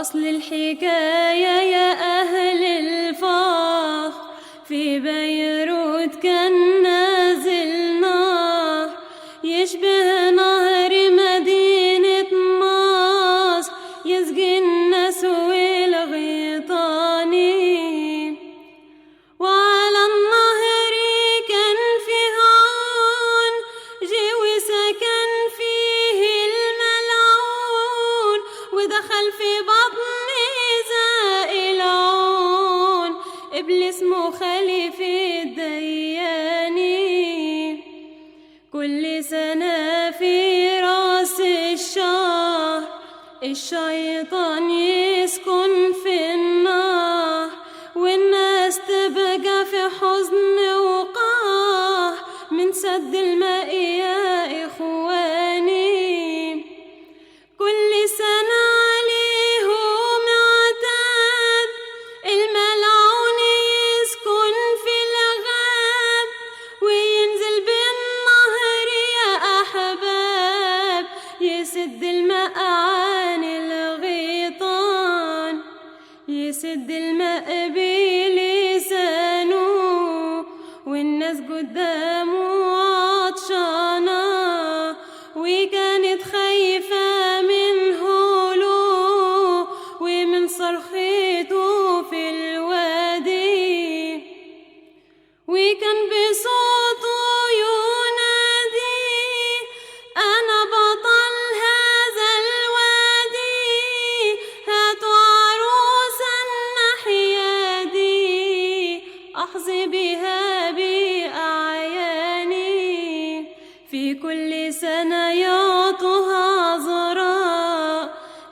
أصل الحكاية يا أهل الفخر، في بيروت كان نازل نهر يشبه نهر مدينة مصر، يسقي الناس والغيطاني. وعلى النهر كان فيه عون جي وسكن فيه الملعون، ودخل في بطن زائلون إبليس مخالف الدياني. كل سنة في راس الشهر الشيطان يسكن في النار، والناس تبقى في حزن وقاه من سد الماء يا إخواني. كل سنة عليهم عتاب الملعون يسكن في الغاب، وينزل بالنهر يا أحباب يسد الماء عن الغيطان، يسد الماء بلسانه والناس قدامه عطشانة، وكانت خايفة منه له ومن صرخته في الوادي، وكان بصوته ينادي أنا بطل هذا الوادي، هاتوا عروسا نحيادي أحظي بها بأعياني. في كل سنة يعطوها عذراء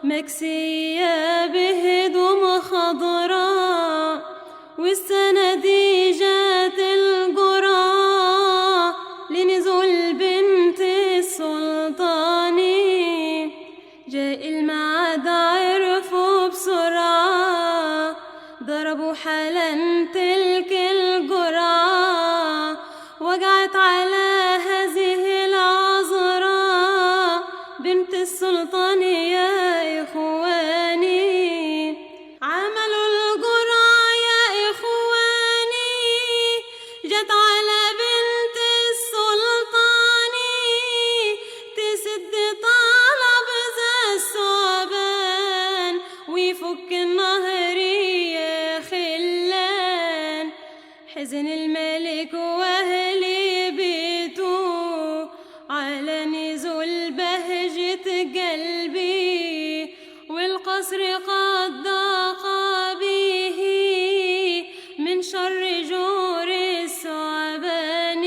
مكسية بهدوم خضراء، والسنة دي جات الجرعة لنزول بنت السلطاني. جاء الميعاد عرفوا بسرعة، ضربوا حالا تلك الجرعة، وقعت على هذه العذراء بنت السلطان يا إخواني. عملوا الجرعة يا إخواني، جت على بنت السلطان تسد طلب ذا الثعبان، ويفك النهر يا خلان. حزن الملك وأهل بيته على نزول بهجة قلبي، والقصر قد ضاق به من شر جور الثعبان.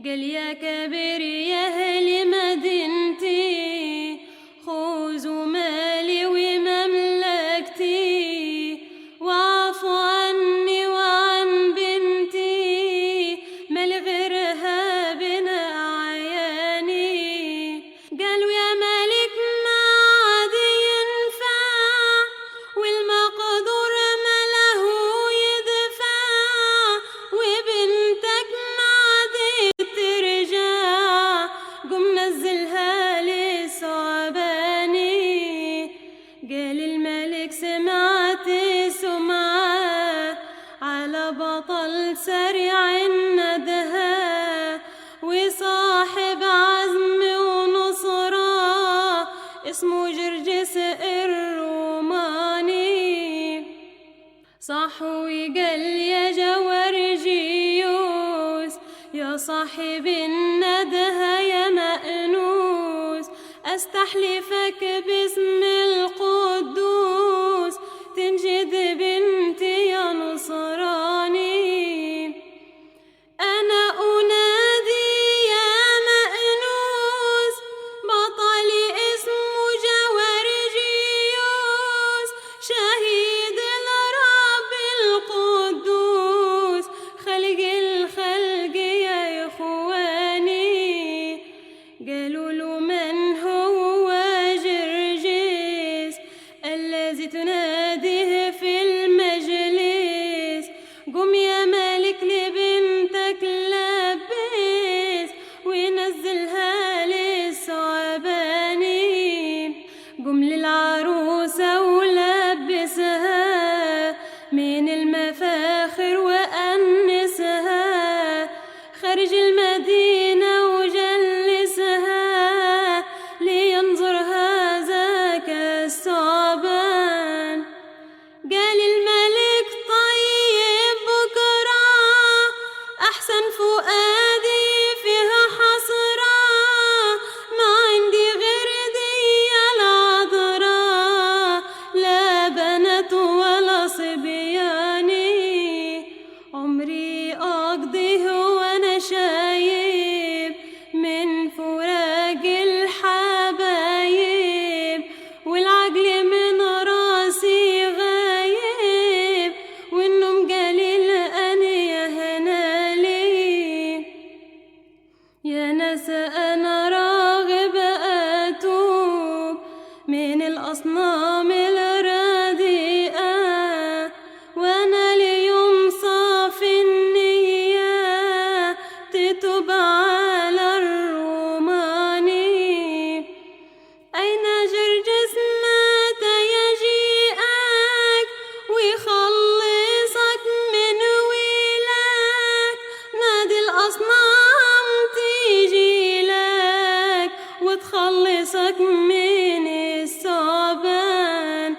قال يا كبير يا أهل مدينتي، خذوا مالي ومملكتي، واعفوا عني وعن بنتي، مال غيرها بنا أعياني. قالوا يا مالك ما عاد ينفع، والمقدور ما له يدفع، وبنتك ما عاد ترجع، قم نزلها للثعباني. قال الملك سمعت سمعة على بطل سريع الندهة، وصاحب عزم ونصرة اسمه جرجس الروماني. صح وقال يا جوارجيوس يا صاحب الندهة يا مأنوس، أستحلفك باسم القدوس تنجد بنتي يا نصراني. أنا أنادي يا مأنوس بطلي اسمه جوارجيوس، شهيد الرب القدوس خالق الخلق يا إخواني. قالوا له من هو جرجس الذي تناديه في المجلس؟ قم يا مالك لبنتك لبس، ونزلها للثعباني. قم للعروسة المدينة وجلسها لينظر هذاك الثعبان. قال الملك طيب بكرة أحسن فؤادي فيها حسرة، ما عندي غير دي العذراء، لا بنات ولا صبياني، عمري أقضيه وأنا شايب من فراق الحبايب، والعقل من راسي غايب، والنوم قليل أنا يا هنالي. يا ناس أنا راغب أتوب من الأصنام الرديئة، وأنا ليوم صافي النية تتوب على الروماني. أين جرجس متى يجيئك ويخلصك من ويلك، نادي الأصنام تيجي لك وتخلصك من الثعبان.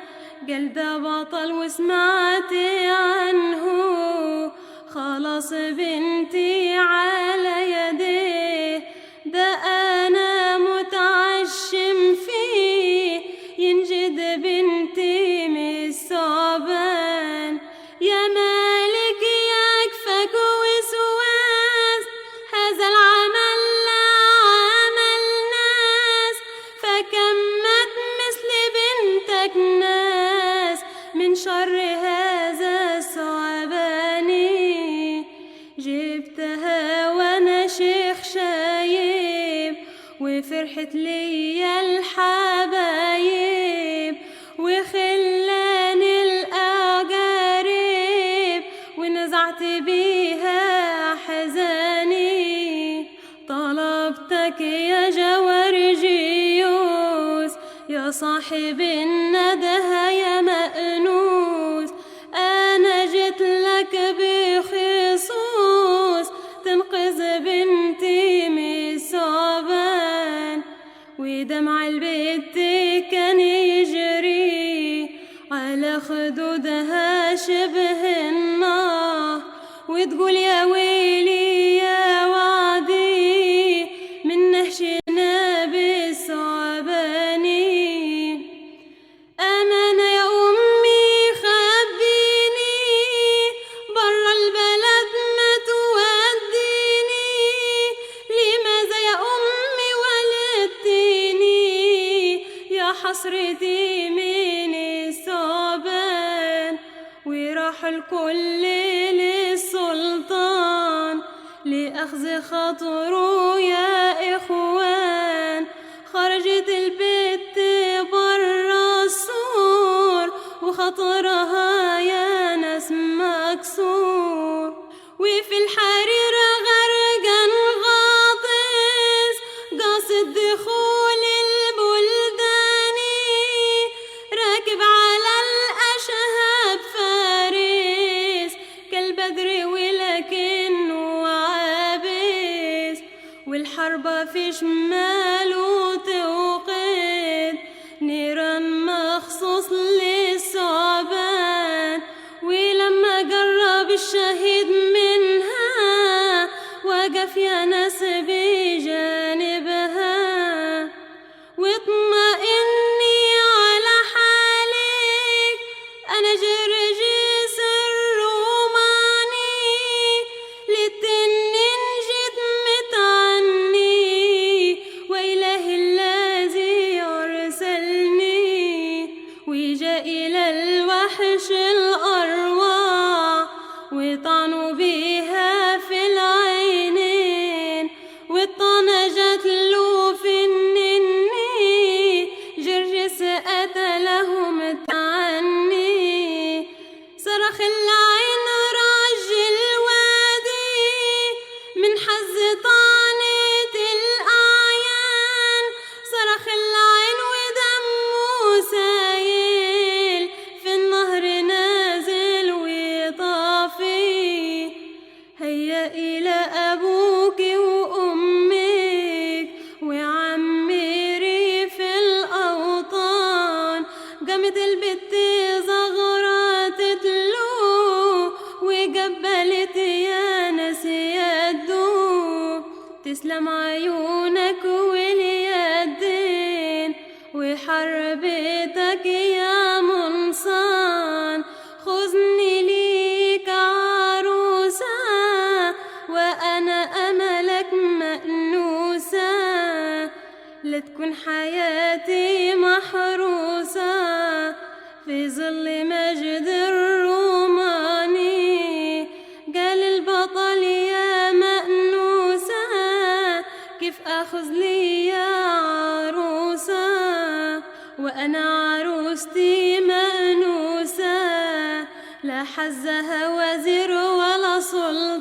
قال ده بطل وسمعت عنه، خلاص بنتي على يديه، ده أنا متعشم فيه ينجد بنتي من الثعبان. يا مالك يكفك وسواس، هذا العمل لا عمل ناس، فكمت مثل بنتك ناس من شر هذا الثعباني. جبتها وانا شيخ شايب وفرحت لي الحبايب، وخلاني الأقارب ونزعت بيها حزاني. طلبتك يا جوارجيوس يا صاحب الندى يا مأنوس، أنا جيت لك بخصوص تنقذ بنتي من الثعبان. ودمع البت كان يجري على خدودها شبه النار، وتقول يا ويلي يا وعدي من نهشنا بالثعباني. أمانة يا أمي خبيني برا البلد ما توديني، لماذا يا أمي ولدتيني، يا حسرتي من الثعبان. وراح الكل للسلطان لأخذ خاطره يا إخوان. خرجت البت برا السور وخطرها يا ناس مكسور، وفي الحرير غرقان غاطس قاصد دخول البلداني، راكب على الأشهب فارس كالبدر ولكنه عابس، والحرب في شماله توقد نيران مخصوص للثعبان. ولما قرب الشهيد منها وقف يا ناس بجانبها، واطمئني على حالك أنا جرجس الروماني، للتنين جيت متعني وإله الذي أرسلني، وجاء إلى الوحش الأرواح وطعنوا بها في العينين، تسلم عيونك واليدين وحربتك يا منصان. خذني ليك عروسة وأنا أملك مأنوسة، لتكون حياتي محروسة في ظل مجد الروماني. قال البطل يا مأنوسة كيف أخذ لي يا عروسة وأنا عروستي مأنوسة، لا حزها وزر ولا سلطان.